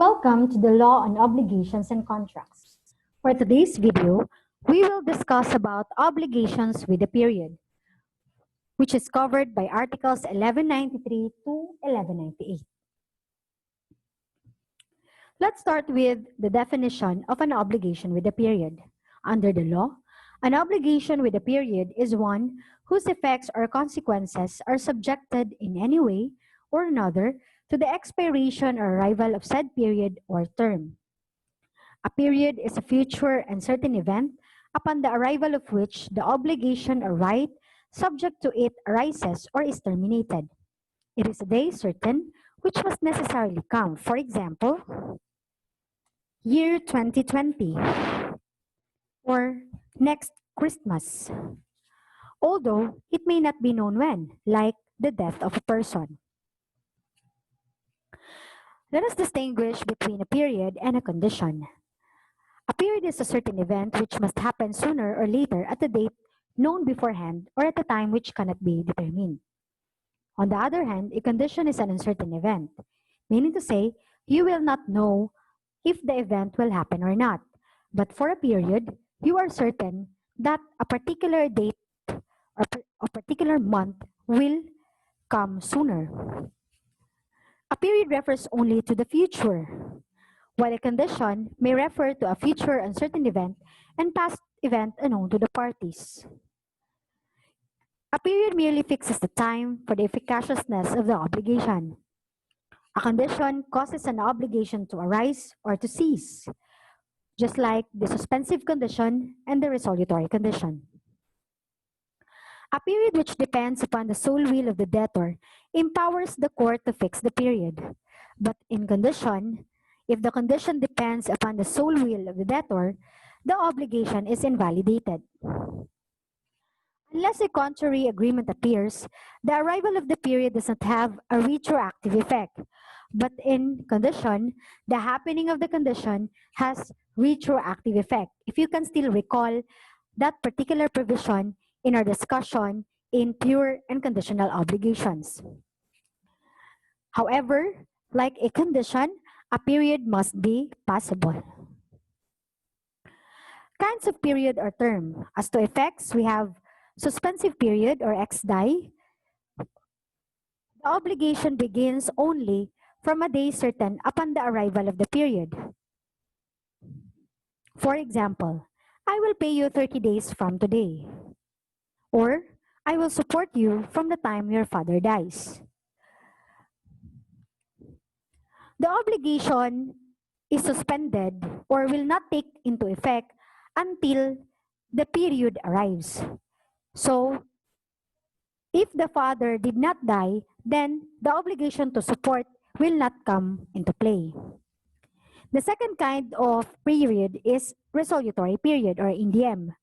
Welcome to the Law on Obligations and Contracts. For today's video, we will discuss about obligations with a period, which is covered by Articles 1193 to 1198. Let's start with the definition of an obligation with a period. Under the law, an obligation with a period is one whose effects or consequences are subjected in any way or another to the expiration or arrival of said period or term. A period is a future and certain event upon the arrival of which the obligation or right subject to it arises or is terminated. It is a day certain which must necessarily come. For example, year 2020 or next Christmas, although it may not be known when, like the death of a person. Let us distinguish between a period and a condition. A period is a certain event which must happen sooner or later at a date known beforehand or at a time which cannot be determined. On the other hand, a condition is an uncertain event, meaning to say you will not know if the event will happen or not. But for a period, you are certain that a particular date or a particular month will come sooner. A period refers only to the future, while a condition may refer to a future uncertain event and past event unknown to the parties. A period merely fixes the time for the efficaciousness of the obligation. A condition causes an obligation to arise or to cease, just like the suspensive condition and the resolutory condition. A period which depends upon the sole will of the debtor empowers the court to fix the period. But in condition, if the condition depends upon the sole will of the debtor, the obligation is invalidated. Unless a contrary agreement appears, the arrival of the period does not have a retroactive effect. But in condition, the happening of the condition has retroactive effect. If you can still recall that particular provision in our discussion in pure and conditional obligations. However, like a condition, a period must be passable. Kinds of period or term. As to effects, we have suspensive period or ex-die. The obligation begins only from a day certain upon the arrival of the period. For example, I will pay you 30 days from today. Or, I will support you from the time your father dies. The obligation is suspended or will not take into effect until the period arrives. So, if the father did not die, then the obligation to support will not come into play. The second kind of period is resolutory period or INDM.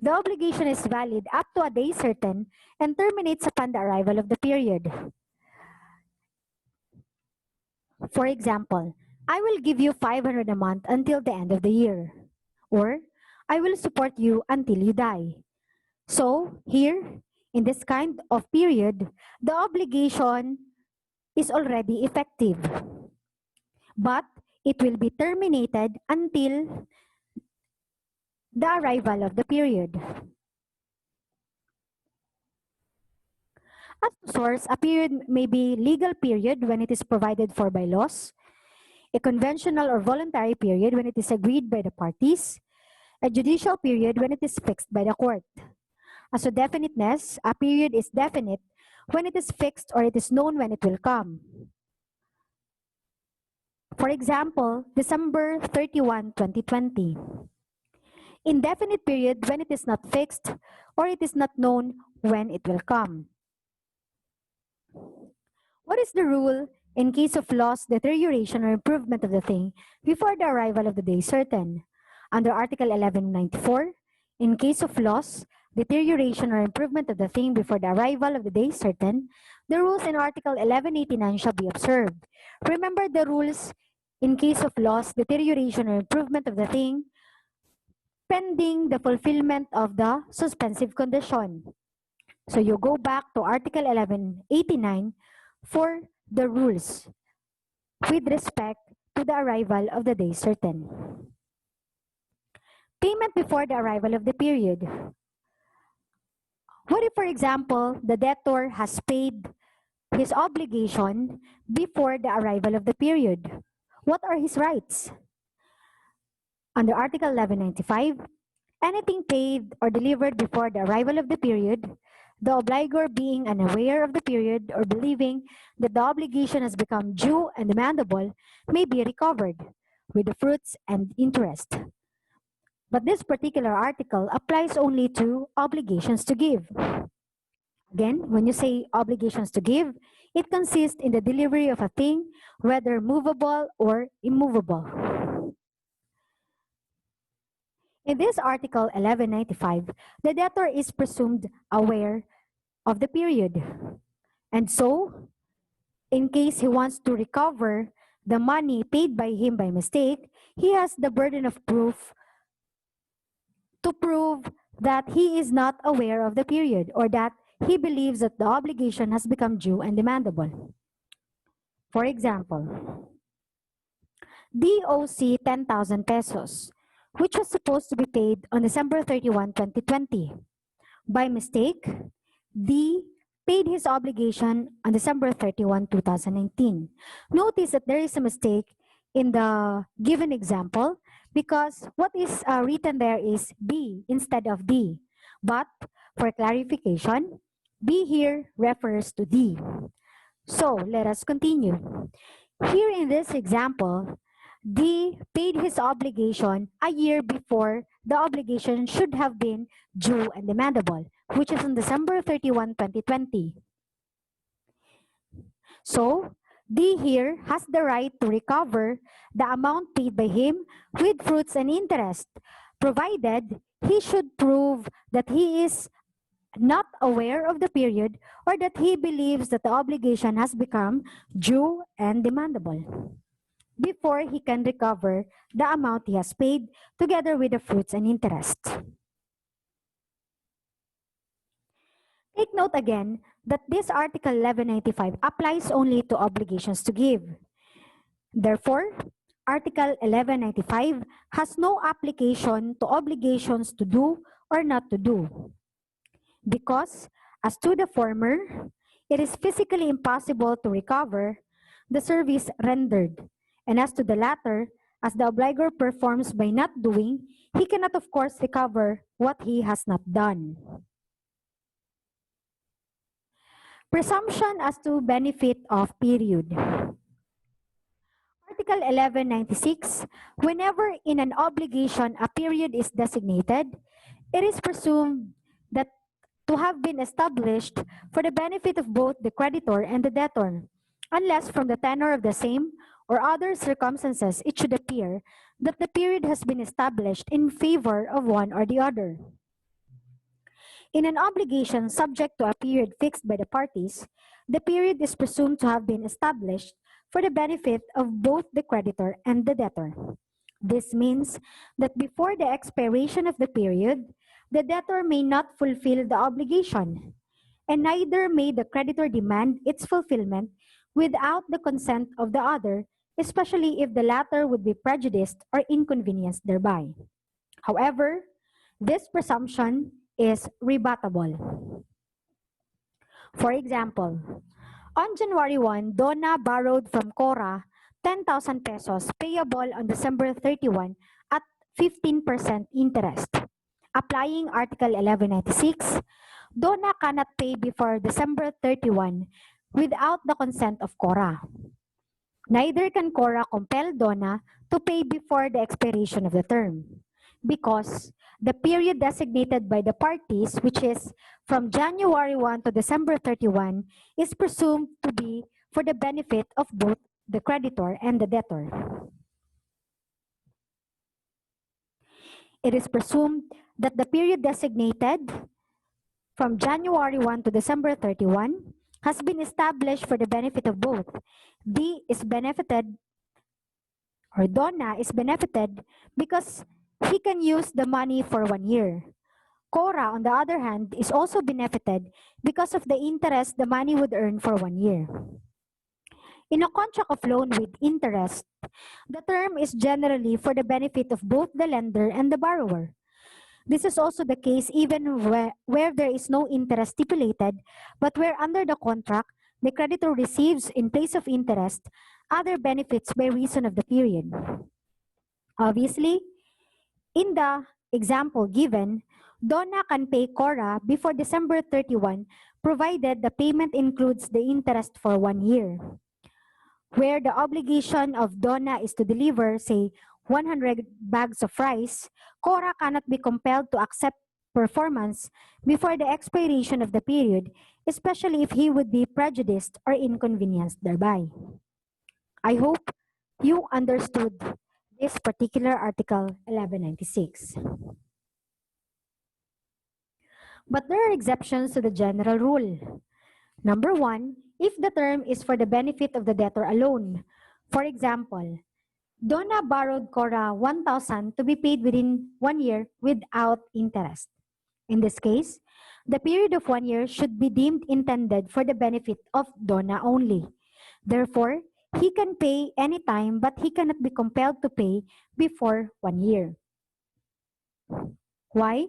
The obligation is valid up to a day certain and terminates upon the arrival of the period. For example, I will give you 500 a month until the end of the year. Or, I will support you until you die. So, here, in this kind of period, the obligation is already effective. But it will be terminated until the arrival of the period. As to source, a period may be legal period when it is provided for by laws, a conventional or voluntary period when it is agreed by the parties, a judicial period when it is fixed by the court. As to definiteness, a period is definite when it is fixed or it is known when it will come. For example, December 31, 2020. Indefinite period when it is not fixed or it is not known when it will come. What is the rule in case of loss, deterioration, or improvement of the thing before the arrival of the day certain? Under Article 1194, in case of loss, deterioration, or improvement of the thing before the arrival of the day certain, the rules in Article 1189 shall be observed. Remember the rules in case of loss, deterioration, or improvement of the thing pending the fulfillment of the suspensive condition. So you go back to Article 1189 for the rules with respect to the arrival of the day certain. Payment before the arrival of the period. What if, for example, the debtor has paid his obligation before the arrival of the period? What are his rights? Under Article 1195, anything paid or delivered before the arrival of the period, the obligor being unaware of the period or believing that the obligation has become due and demandable, may be recovered with the fruits and interest. But this particular article applies only to obligations to give. Again, when you say obligations to give, it consists in the delivery of a thing, whether movable or immovable. In this Article 1195, the debtor is presumed aware of the period. And so, in case he wants to recover the money paid by him by mistake, he has the burden of proof to prove that he is not aware of the period or that he believes that the obligation has become due and demandable. For example, DOC 10,000 pesos, which was supposed to be paid on December 31, 2020. By mistake, D paid his obligation on December 31, 2019. Notice that there is a mistake in the given example because what is written there is B instead of D. But for clarification, B here refers to D. So let us continue. Here in this example, D paid his obligation a year before the obligation should have been due and demandable, which is on December 31, 2020. So, D here has the right to recover the amount paid by him with fruits and interest, provided he should prove that he is not aware of the period or that he believes that the obligation has become due and demandable before he can recover the amount he has paid together with the fruits and interest. Take note again that this Article 1195 applies only to obligations to give. Therefore, Article 1195 has no application to obligations to do or not to do. Because, as to the former, it is physically impossible to recover the service rendered. And as to the latter, as the obligor performs by not doing, he cannot of course recover what he has not done. Presumption as to benefit of period. Article 1196, whenever in an obligation a period is designated, it is presumed that to have been established for the benefit of both the creditor and the debtor, unless from the tenor of the same or other circumstances it should appear that the period has been established in favor of one or the other. In an obligation subject to a period fixed by the parties, the period is presumed to have been established for the benefit of both the creditor and the debtor. This means that before the expiration of the period, the debtor may not fulfill the obligation, and neither may the creditor demand its fulfillment without the consent of the other, especially if the latter would be prejudiced or inconvenienced thereby. However, this presumption is rebuttable. For example, on January 1, Donna borrowed from Cora 10,000 pesos payable on December 31 at 15% interest. Applying Article 1196, Donna cannot pay before December 31 without the consent of Cora. Neither can Cora compel Donna to pay before the expiration of the term, because the period designated by the parties, which is from January 1 to December 31, is presumed to be for the benefit of both the creditor and the debtor. It is presumed that the period designated from January 1 to December 31 has been established for the benefit of both. D is benefited, or Donna is benefited, because he can use the money for 1 year. Cora, on the other hand, is also benefited because of the interest the money would earn for 1 year. In a contract of loan with interest, the term is generally for the benefit of both the lender and the borrower. This is also the case even where there is no interest stipulated, but where under the contract, the creditor receives in place of interest other benefits by reason of the period. Obviously, in the example given, Donna can pay Cora before December 31, provided the payment includes the interest for 1 year. Where the obligation of Donna is to deliver, say, 100 bags of rice, Cora cannot be compelled to accept performance before the expiration of the period, especially if he would be prejudiced or inconvenienced thereby. I hope you understood this particular Article 1196. But there are exceptions to the general rule. Number 1, if the term is for the benefit of the debtor alone. For example, Donna borrowed Cora 1,000 to be paid within 1 year without interest. In this case, the period of 1 year should be deemed intended for the benefit of Donna only. Therefore, he can pay any time, but he cannot be compelled to pay before 1 year. Why?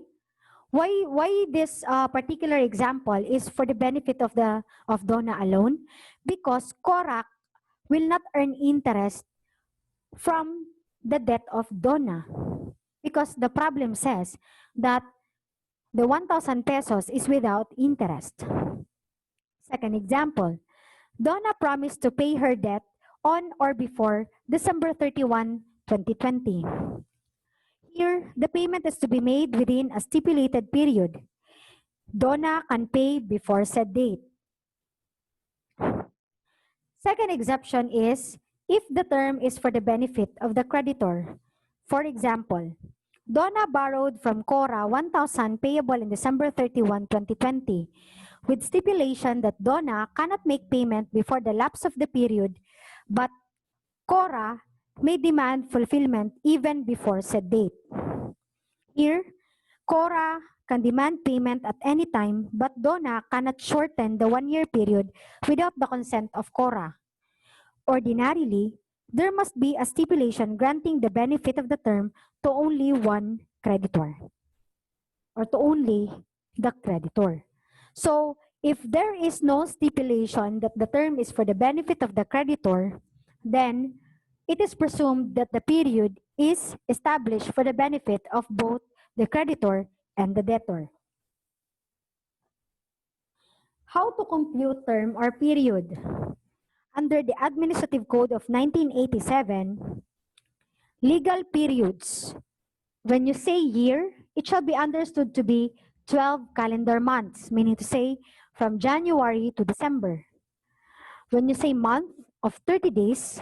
Why this particular example is for the benefit of Donna alone? Because Cora will not earn interest from the debt of Donna, because the problem says that the 1,000 pesos is without interest. Second example, Donna promised to pay her debt on or before December 31, 2020. Here, the payment is to be made within a stipulated period. Donna can pay before said date. Second exception is if the term is for the benefit of the creditor. For example, Donna borrowed from Cora 1,000 payable in December 31, 2020, with stipulation that Donna cannot make payment before the lapse of the period, but Cora may demand fulfillment even before said date. Here, Cora can demand payment at any time, but Donna cannot shorten the 1 year period without the consent of Cora. Ordinarily, there must be a stipulation granting the benefit of the term to only one creditor, or to only the creditor. So, if there is no stipulation that the term is for the benefit of the creditor, then it is presumed that the period is established for the benefit of both the creditor and the debtor. How to compute term or period? Under the Administrative Code of 1987, legal periods. When you say year, it shall be understood to be 12 calendar months, meaning to say from January to December. When you say month of 30 days,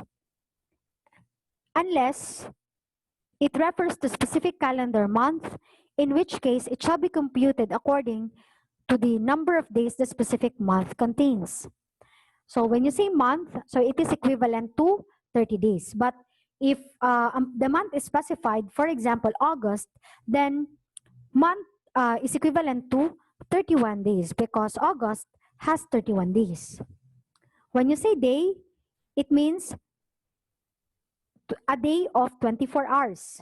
unless it refers to specific calendar month, in which case it shall be computed according to the number of days the specific month contains. So when you say month, so it is equivalent to 30 days. But if the month is specified, for example, August, then month is equivalent to 31 days because August has 31 days. When you say day, it means a day of 24 hours.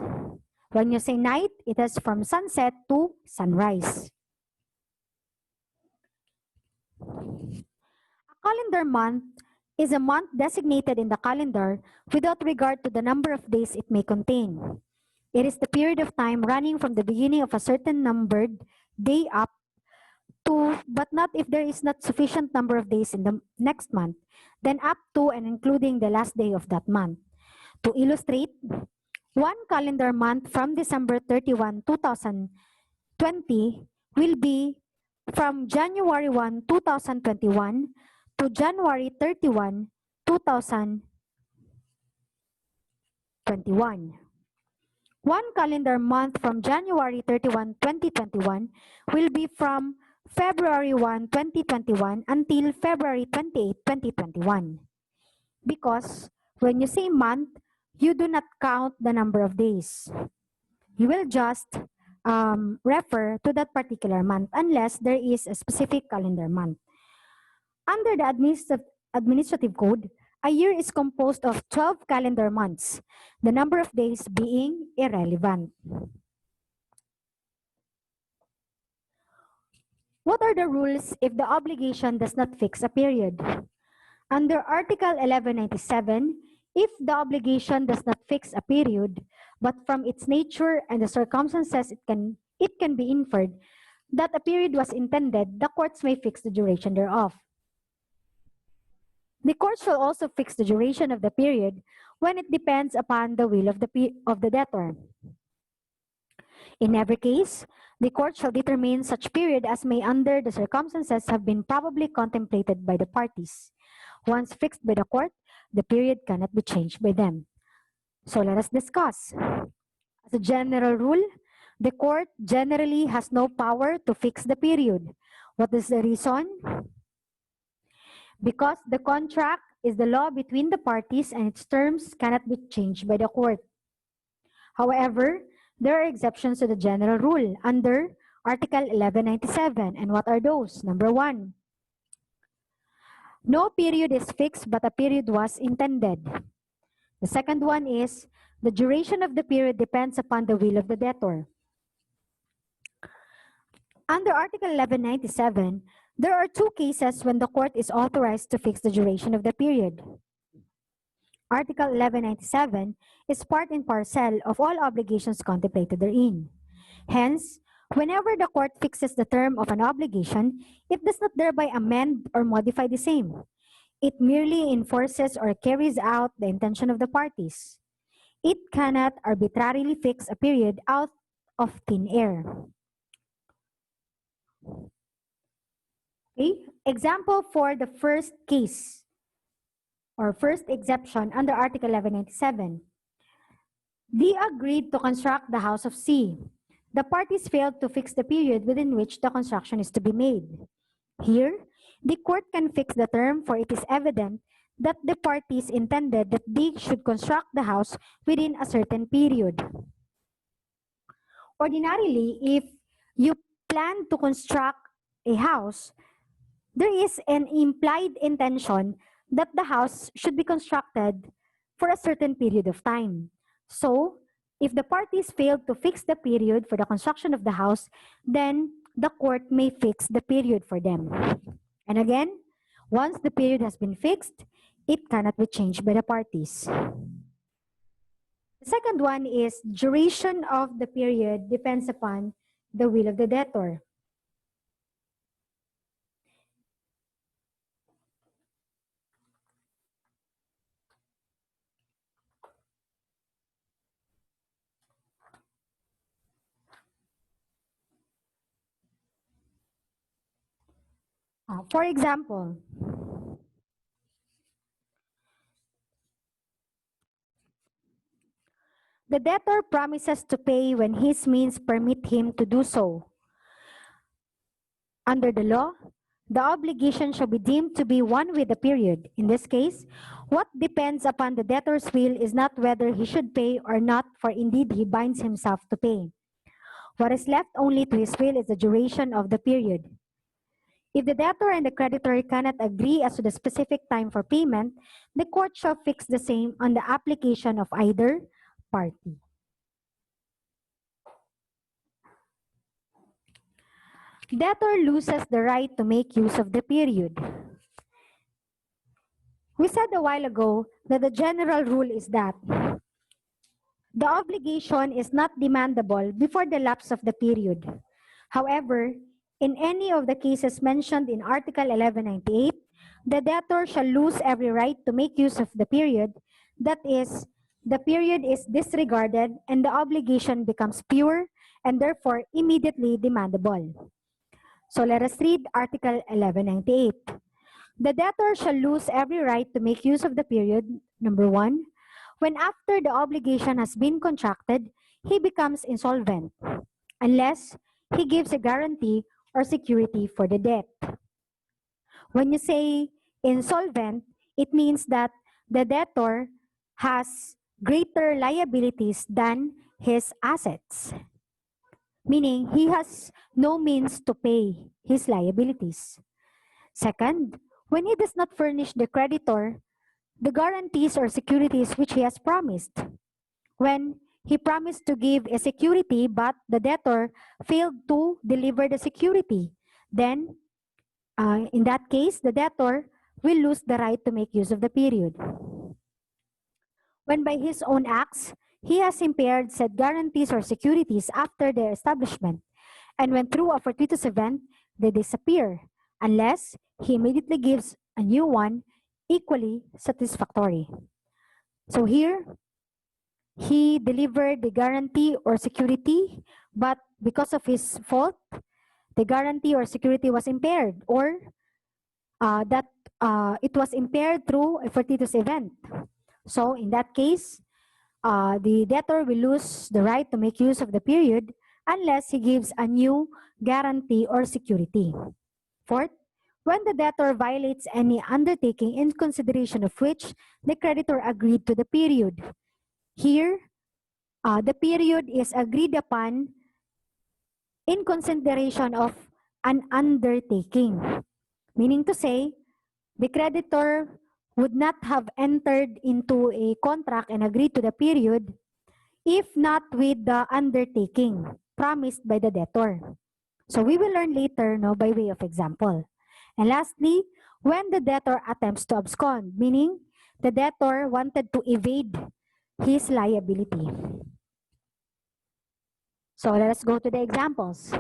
When you say night, it is from sunset to sunrise. A calendar month is a month designated in the calendar without regard to the number of days it may contain. It is the period of time running from the beginning of a certain numbered day up to, but not if there is not sufficient number of days in the next month, then up to and including the last day of that month. To illustrate, one calendar month from December 31, 2020 will be from January 1, 2021 to January 31, 2021. One calendar month from January 31, 2021 will be from February 1, 2021 until February 28, 2021. Because when you say month, you do not count the number of days. You will just refer to that particular month unless there is a specific calendar month. Under the Administrative Code, A year is composed of 12 calendar months, the number of days being irrelevant. What are the rules if the obligation does not fix a period? Under Article 1197, if the obligation does not fix a period, but from its nature and the circumstances it can be inferred that a period was intended, the courts may fix the duration thereof. The court shall also fix the duration of the period when it depends upon the will of the debtor. In every case, the court shall determine such period as may under the circumstances have been probably contemplated by the parties. Once fixed by the court, the period cannot be changed by them. So let us discuss. As a general rule, the court generally has no power to fix the period. What is the reason? Because the contract is the law between the parties and its terms cannot be changed by the court. However, there are exceptions to the general rule under Article 1197. And what are those? Number 1, no period is fixed but a period was intended. The second one is the duration of the period depends upon the will of the debtor. Under Article 1197, there are 2 cases when the court is authorized to fix the duration of the period. Article 1197 is part and parcel of all obligations contemplated therein. Hence, whenever the court fixes the term of an obligation, it does not thereby amend or modify the same. It merely enforces or carries out the intention of the parties. It cannot arbitrarily fix a period out of thin air. Okay? Example for the first case or first exception under Article 1197. D agreed to construct the house of C. The parties failed to fix the period within which the construction is to be made. Here, the court can fix the term, for it is evident that the parties intended that D should construct the house within a certain period. Ordinarily, if you plan to construct a house, there is an implied intention that the house should be constructed for a certain period of time. So, if the parties failed to fix the period for the construction of the house, then the court may fix the period for them. And again, once the period has been fixed, it cannot be changed by the parties. The second one is duration of the period depends upon the will of the debtor. For example, the debtor promises to pay when his means permit him to do so. Under the law, the obligation shall be deemed to be one with the period. In this case, what depends upon the debtor's will is not whether he should pay or not, for indeed he binds himself to pay. What is left only to his will is the duration of the period. If the debtor and the creditor cannot agree as to the specific time for payment, the court shall fix the same on the application of either party. Debtor loses the right to make use of the period. We said a while ago that the general rule is that the obligation is not demandable before the lapse of the period. However, in any of the cases mentioned in Article 1198, the debtor shall lose every right to make use of the period. That is, the period is disregarded and the obligation becomes pure and therefore immediately demandable. So let us read Article 1198. The debtor shall lose every right to make use of the period, number 1, when after the obligation has been contracted, he becomes insolvent, unless he gives a guarantee or security for the debt. When you say insolvent, it means that the debtor has greater liabilities than his assets, meaning he has no means to pay his liabilities. Second, when he does not furnish the creditor the guarantees or securities which he has promised. When he promised to give a security but the debtor failed to deliver the security, then in that case, the debtor will lose the right to make use of the period. When by his own acts, he has impaired said guarantees or securities after their establishment, and when through a fortuitous event, they disappear, unless he immediately gives a new one equally satisfactory. So here, he delivered the guarantee or security, but because of his fault, the guarantee or security was impaired, or it was impaired through a fortuitous event. So in that case, the debtor will lose the right to make use of the period unless he gives a new guarantee or security. Fourth, when the debtor violates any undertaking in consideration of which the creditor agreed to the period. Here, the period is agreed upon in consideration of an undertaking. Meaning to say, the creditor would not have entered into a contract and agreed to the period if not with the undertaking promised by the debtor. So we will learn later by way of example. And lastly, when the debtor attempts to abscond, meaning the debtor wanted to evade his liability. So let us go to the examples.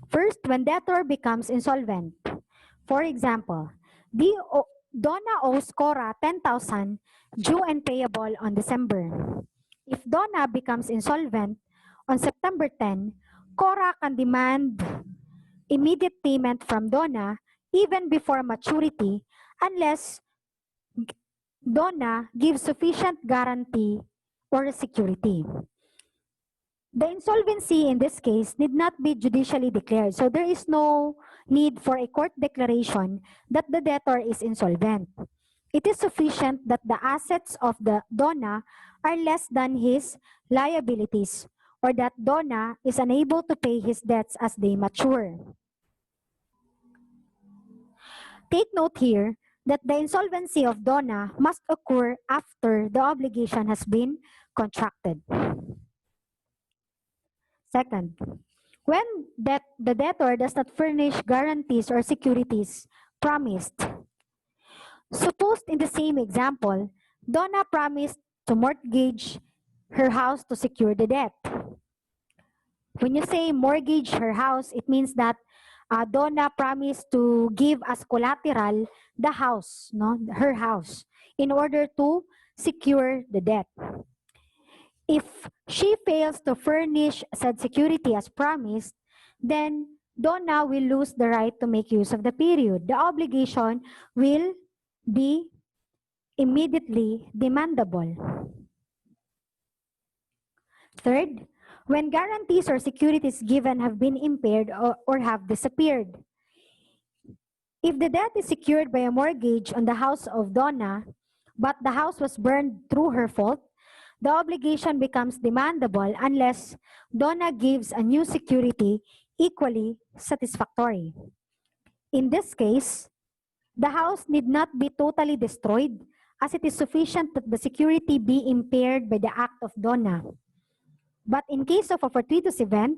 First, when debtor becomes insolvent. For example, Donna owes Cora 10,000 due and payable on December. If Donna becomes insolvent on September 10, Cora can demand immediate payment from Donna even before maturity unless Donna gives sufficient guarantee or security. The insolvency in this case need not be judicially declared. So there is no need for a court declaration that the debtor is insolvent. It is sufficient that the assets of the Donna are less than his liabilities or that Donna is unable to pay his debts as they mature. Take note here that the insolvency of Donna must occur after the obligation has been contracted. Second, when the debtor does not furnish guarantees or securities promised. Suppose in the same example, Donna promised to mortgage her house to secure the debt. When you say mortgage her house, it means that Donna promised to give as collateral the house, her house, in order to secure the debt. If she fails to furnish said security as promised, then Donna will lose the right to make use of the period. The obligation will be immediately demandable. Third, when guarantees or securities given have been impaired or have disappeared. If the debt is secured by a mortgage on the house of Donna, but the house was burned through her fault, the obligation becomes demandable unless Donna gives a new security equally satisfactory. In this case, the house need not be totally destroyed as it is sufficient that the security be impaired by the act of Donna. But in case of a fortuitous event,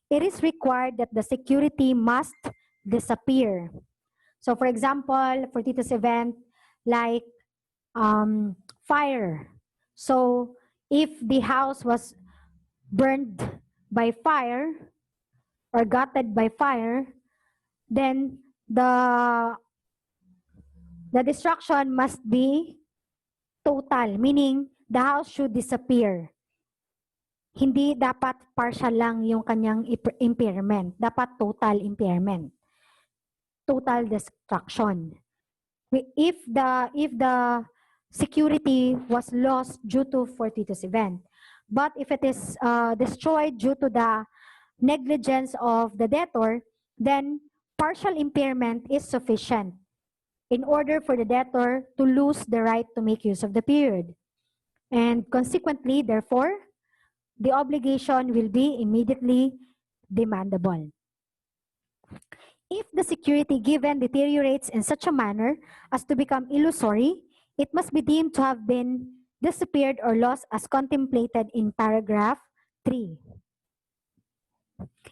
it is required that the security must disappear. So for example, fortuitous event like fire. So if the house was burned by fire or gutted by fire, then the destruction must be total, meaning the house should disappear. Hindi dapat partial lang yung kanyang impairment. Dapat total impairment. Total destruction. If the security was lost due to fortuitous event. But if it is destroyed due to the negligence of the debtor, then partial impairment is sufficient in order for the debtor to lose the right to make use of the period. And consequently, therefore, the obligation will be immediately demandable. If the security given deteriorates in such a manner as to become illusory, It must be deemed to have been disappeared or lost as contemplated in paragraph 3.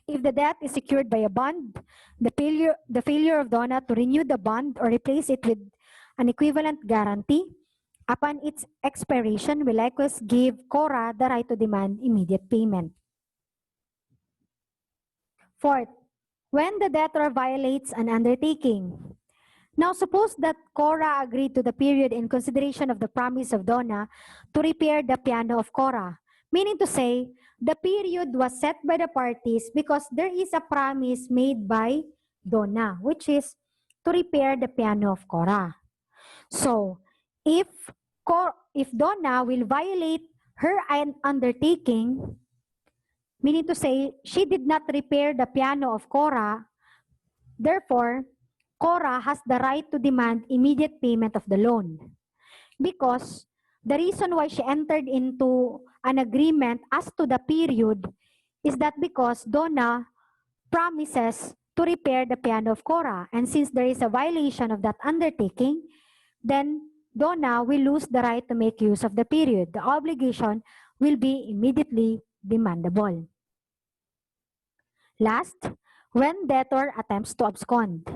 If the debt is secured by a bond, the failure of DONA to renew the bond or replace it with an equivalent guarantee upon its expiration will likewise give CORA the right to demand immediate payment. Fourth, when the debtor violates an undertaking. Now, suppose that CORA agreed to the period in consideration of the promise of DONA to repair the piano of CORA, meaning to say, the period was set by the parties because there is a promise made by DONA, which is to repair the piano of CORA. So, if DONA will violate her undertaking, meaning to say, she did not repair the piano of CORA, therefore, CORA has the right to demand immediate payment of the loan. Because the reason why she entered into an agreement as to the period is that because DONA promises to repair the piano of CORA. And since there is a violation of that undertaking, then DONA will lose the right to make use of the period. The obligation will be immediately demandable. Last, when debtor attempts to abscond.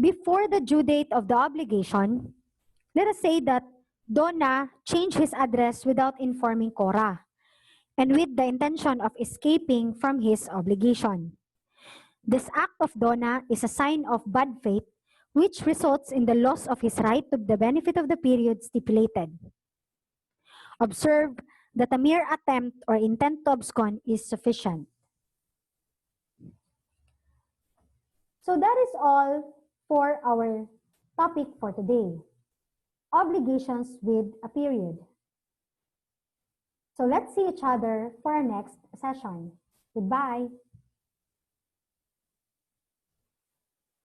Before the due date of the obligation, let us say that DONA changed his address without informing CORA and with the intention of escaping from his obligation. This act of DONA is a sign of bad faith which results in the loss of his right to the benefit of the period stipulated. Observe that a mere attempt or intent to abscond is sufficient. So that is all for our topic for today, obligations with a period. So let's see each other for our next session. Goodbye.